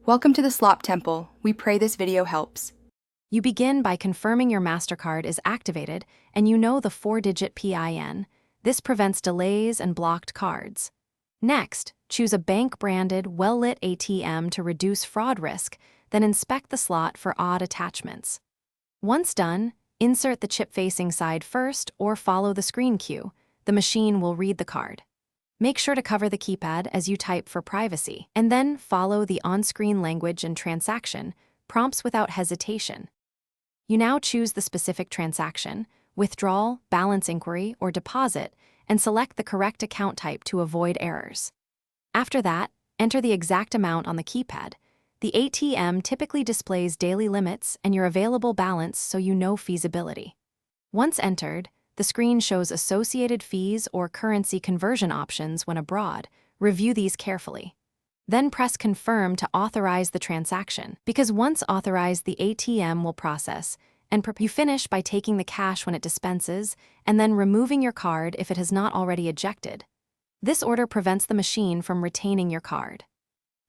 Welcome to the Slop Temple. We pray this video helps. You begin by confirming your MasterCard is activated and you know the 4-digit PIN. This prevents delays and blocked cards. Next, choose a bank-branded, well-lit ATM to reduce fraud risk, then inspect the slot for odd attachments. Once done, insert the chip-facing side first or follow the screen cue. The machine will read the card. Make sure to cover the keypad as you type for privacy, and then follow the on-screen language and transaction prompts without hesitation. You now choose the specific transaction, withdrawal, balance inquiry, or deposit, and select the correct account type to avoid errors. After that, enter the exact amount on the keypad. The ATM typically displays daily limits and your available balance so you know feasibility. Once entered, the screen shows associated fees or currency conversion options when abroad. Review these carefully. Then press Confirm to authorize the transaction, because once authorized, the ATM will process, and you finish by taking the cash when it dispenses and then removing your card if it has not already ejected. This order prevents the machine from retaining your card.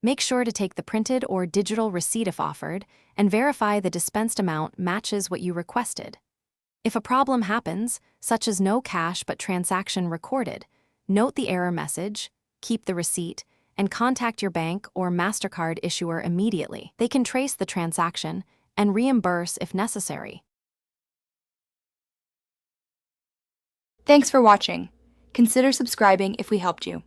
Make sure to take the printed or digital receipt if offered, and verify the dispensed amount matches what you requested. If a problem happens, such as no cash but transaction recorded, note the error message, keep the receipt, and contact your bank or MasterCard issuer immediately. They can trace the transaction and reimburse if necessary. Thanks for watching. Consider subscribing if we helped you.